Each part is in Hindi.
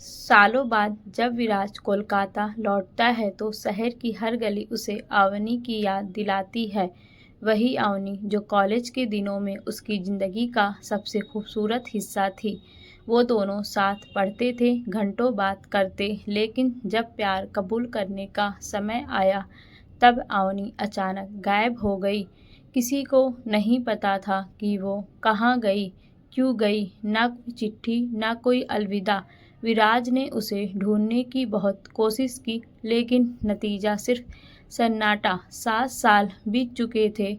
सालों बाद जब विराज कोलकाता लौटता है तो शहर की हर गली उसे अवनी की याद दिलाती है। वही अवनी जो कॉलेज के दिनों में उसकी ज़िंदगी का सबसे खूबसूरत हिस्सा थी। वो दोनों साथ पढ़ते थे, घंटों बात करते, लेकिन जब प्यार कबूल करने का समय आया तब अवनी अचानक गायब हो गई। किसी को नहीं पता था कि वो कहाँ गई, क्यों गई। ना कोई चिट्ठी, ना कोई अलविदा। विराज ने उसे ढूंढने की बहुत कोशिश की, लेकिन नतीजा सिर्फ सन्नाटा। 7 साल बीत चुके थे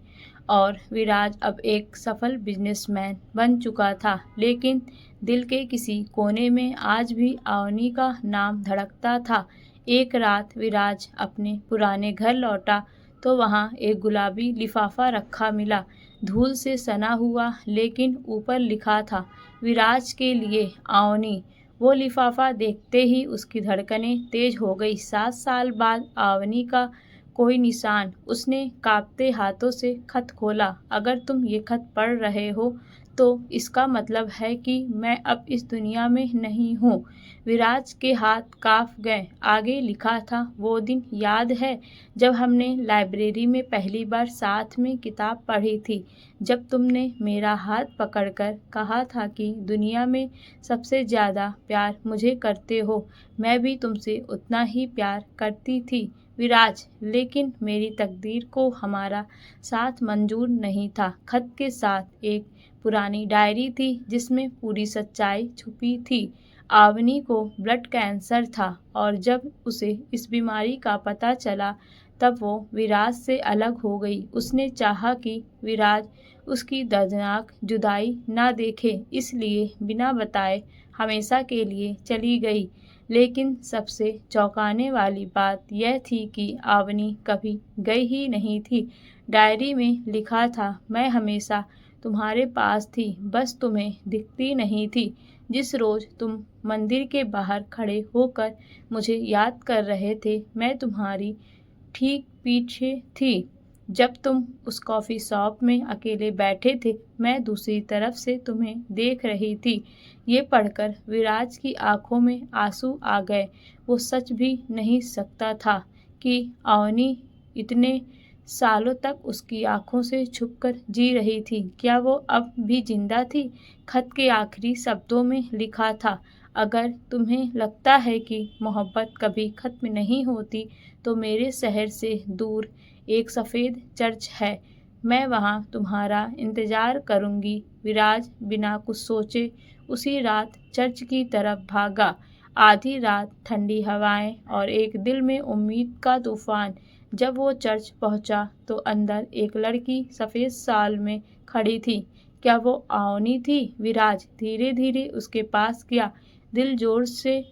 और विराज अब एक सफल बिजनेसमैन बन चुका था, लेकिन दिल के किसी कोने में आज भी अवनी का नाम धड़कता था। एक रात विराज अपने पुराने घर लौटा तो वहाँ एक गुलाबी लिफाफा रखा मिला, धूल से सना हुआ, लेकिन ऊपर लिखा था विराज के लिए, अवनी। वो लिफाफा देखते ही उसकी धड़कनें तेज हो गई। 7 साल बाद अवनी का कोई निशान। उसने कांपते हाथों से खत खोला। अगर तुम ये खत पढ़ रहे हो तो इसका मतलब है कि मैं अब इस दुनिया में नहीं हूँ। विराज के हाथ कांप गए। आगे लिखा था, वो दिन याद है जब हमने लाइब्रेरी में पहली बार साथ में किताब पढ़ी थी, जब तुमने मेरा हाथ पकड़कर कहा था कि दुनिया में सबसे ज़्यादा प्यार मुझे करते हो, मैं भी तुमसे उतना ही प्यार करती थी विराज। लेकिन मेरी तकदीर को हमारा साथ मंजूर नहीं था। खत के साथ एक पुरानी डायरी थी जिसमें पूरी सच्चाई छुपी थी। आवनी को ब्लड कैंसर था और जब उसे इस बीमारी का पता चला तब वो विराज से अलग हो गई। उसने चाहा कि विराज उसकी दर्दनाक जुदाई ना देखे, इसलिए बिना बताए हमेशा के लिए चली गई। लेकिन सबसे चौंकाने वाली बात यह थी कि आवनी कभी गई ही नहीं थी। डायरी में लिखा था, मैं हमेशा तुम्हारे पास थी, बस तुम्हें दिखती नहीं थी। जिस रोज़ तुम मंदिर के बाहर खड़े होकर मुझे याद कर रहे थे, मैं तुम्हारी ठीक पीछे थी। जब तुम उस कॉफ़ी शॉप में अकेले बैठे थे, मैं दूसरी तरफ से तुम्हें देख रही थी। ये पढ़कर विराज की आंखों में आंसू आ गए। वो सच भी नहीं सकता था कि अवनी इतने सालों तक उसकी आंखों से छुपकर जी रही थी। क्या वो अब भी जिंदा थी? खत के आखिरी शब्दों में लिखा था, अगर तुम्हें लगता है कि मोहब्बत कभी खत्म नहीं होती तो मेरे शहर से दूर एक सफ़ेद चर्च है, मैं वहाँ तुम्हारा इंतज़ार करूँगी। विराज बिना कुछ सोचे उसी रात चर्च की तरफ भागा। आधी रात, ठंडी हवाएं और एक दिल में उम्मीद का तूफान। जब वो चर्च पहुंचा तो अंदर एक लड़की सफ़ेद शाल में खड़ी थी। क्या वो अवनी थी? विराज धीरे धीरे उसके पास गया। दिल जोर से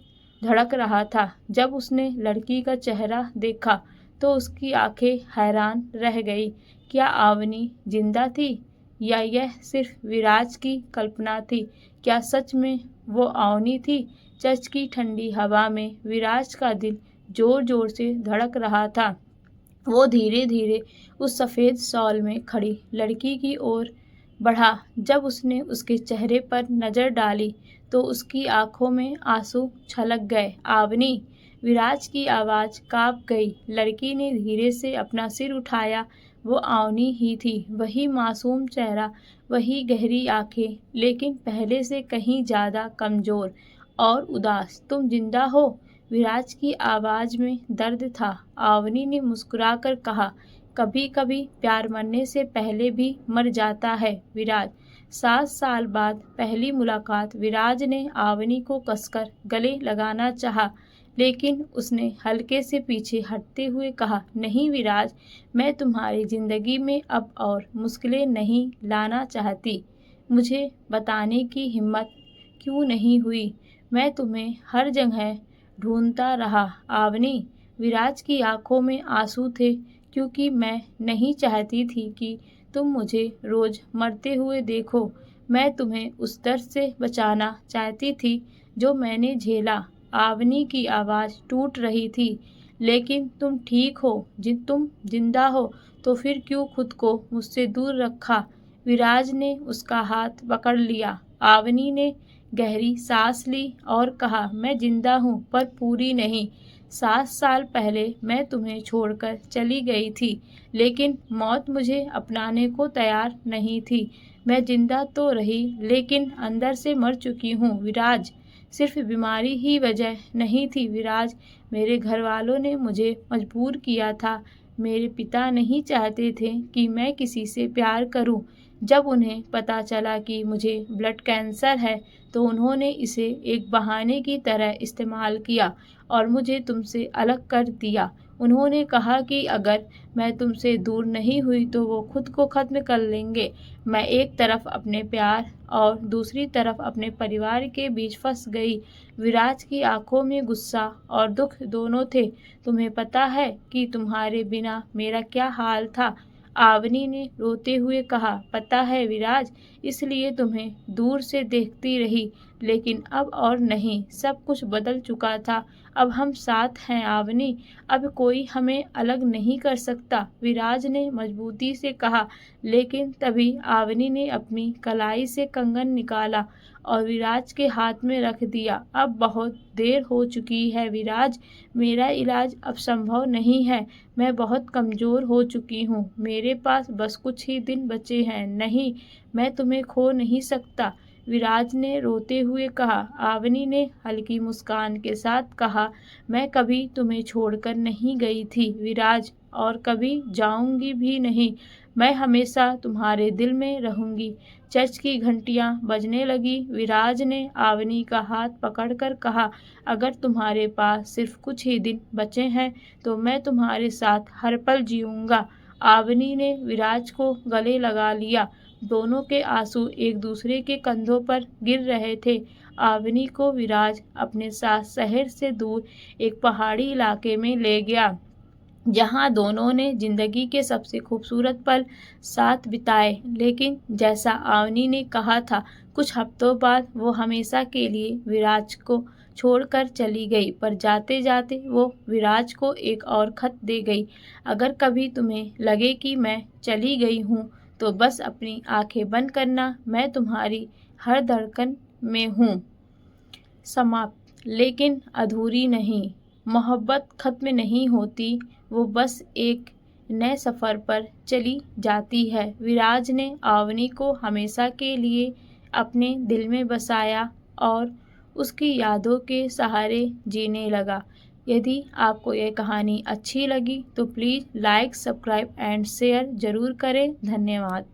धड़क रहा था। जब उसने लड़की का चेहरा देखा तो उसकी आंखें हैरान रह गई। क्या अवनी जिंदा थी या यह सिर्फ विराज की कल्पना थी? क्या सच में वो अवनी थी? चर्च की ठंडी हवा में विराज का दिल जोर जोर से धड़क रहा था। वो धीरे धीरे उस सफ़ेद शॉल में खड़ी लड़की की ओर बढ़ा। जब उसने उसके चेहरे पर नज़र डाली तो उसकी आंखों में आंसू छलक गए। आवनी! विराज की आवाज़ कांप गई। लड़की ने धीरे से अपना सिर उठाया। वो आवनी ही थी, वही मासूम चेहरा, वही गहरी आंखें, लेकिन पहले से कहीं ज़्यादा कमज़ोर और उदास। तुम जिंदा हो? विराज की आवाज़ में दर्द था। आवनी ने मुस्कुराकर कहा, कभी कभी प्यार मरने से पहले भी मर जाता है विराज। 7 साल बाद पहली मुलाकात। विराज ने आवनी को कसकर गले लगाना चाहा, लेकिन उसने हल्के से पीछे हटते हुए कहा, नहीं विराज, मैं तुम्हारी ज़िंदगी में अब और मुश्किलें नहीं लाना चाहती। मुझे बताने की हिम्मत क्यों नहीं हुई? मैं तुम्हें हर जगह ढूंढता रहा आवनी। विराज की आंखों में आंसू थे, क्योंकि मैं नहीं चाहती थी कि तुम मुझे रोज मरते हुए देखो। मैं तुम्हें उस दर्द से बचाना चाहती थी जो मैंने झेला। आवनी की आवाज़ टूट रही थी। लेकिन तुम ठीक हो, तुम जिंदा हो, तो फिर क्यों खुद को मुझसे दूर रखा? विराज ने उसका हाथ पकड़ लिया। आवनी ने गहरी सांस ली और कहा, मैं जिंदा हूँ पर पूरी नहीं। 7 साल पहले मैं तुम्हें छोड़कर चली गई थी, लेकिन मौत मुझे अपनाने को तैयार नहीं थी। मैं जिंदा तो रही, लेकिन अंदर से मर चुकी हूँ विराज। सिर्फ बीमारी ही वजह नहीं थी विराज। मेरे घर वालों ने मुझे मजबूर किया था। मेरे पिता नहीं चाहते थे कि मैं किसी से प्यार करूं। जब उन्हें पता चला कि मुझे ब्लड कैंसर है, तो उन्होंने इसे एक बहाने की तरह इस्तेमाल किया और मुझे तुमसे अलग कर दिया। उन्होंने कहा कि अगर मैं तुमसे दूर नहीं हुई तो वो खुद को ख़त्म कर लेंगे। मैं एक तरफ अपने प्यार और दूसरी तरफ अपने परिवार के बीच फंस गई। विराज की आंखों में गुस्सा और दुख दोनों थे। तुम्हें पता है कि तुम्हारे बिना मेरा क्या हाल था? आवनी ने रोते हुए कहा, पता है विराज, इसलिए तुम्हें दूर से देखती रही, लेकिन अब और नहीं, सब कुछ बदल चुका था। अब हम साथ हैं आवनी, अब कोई हमें अलग नहीं कर सकता, विराज ने मजबूती से कहा। लेकिन तभी आवनी ने अपनी कलाई से कंगन निकाला और विराज के हाथ में रख दिया। अब बहुत देर हो चुकी है विराज, मेरा इलाज अब संभव नहीं है। मैं बहुत कमज़ोर हो चुकी हूँ, मेरे पास बस कुछ ही दिन बचे हैं। नहीं, मैं तुम्हें खो नहीं सकता, विराज ने रोते हुए कहा। आवनी ने हल्की मुस्कान के साथ कहा, मैं कभी तुम्हें छोड़कर नहीं गई थी विराज, और कभी जाऊंगी भी नहीं। मैं हमेशा तुम्हारे दिल में रहूंगी। चर्च की घंटियां बजने लगी। विराज ने आवनी का हाथ पकड़कर कहा, अगर तुम्हारे पास सिर्फ कुछ ही दिन बचे हैं तो मैं तुम्हारे साथ हर पल जीऊंगा। आवनी ने विराज को गले लगा लिया। दोनों के आंसू एक दूसरे के कंधों पर गिर रहे थे। आवनी को विराज अपने साथ शहर से दूर एक पहाड़ी इलाके में ले गया, जहां दोनों ने जिंदगी के सबसे खूबसूरत पल साथ बिताए। लेकिन जैसा आवनी ने कहा था, कुछ हफ्तों बाद वो हमेशा के लिए विराज को छोड़कर चली गई, पर जाते जाते वो विराज को एक और खत दे गई। अगर कभी तुम्हें लगे कि मैं चली गई हूँ, तो बस अपनी आंखें बंद करना, मैं तुम्हारी हर धड़कन में हूँ। समाप्त, लेकिन अधूरी नहीं। मोहब्बत ख़त्म नहीं होती, वो बस एक नए सफ़र पर चली जाती है। विराज ने आवनी को हमेशा के लिए अपने दिल में बसाया और उसकी यादों के सहारे जीने लगा। यदि आपको यह कहानी अच्छी लगी तो please like, subscribe and share ज़रूर करें। धन्यवाद।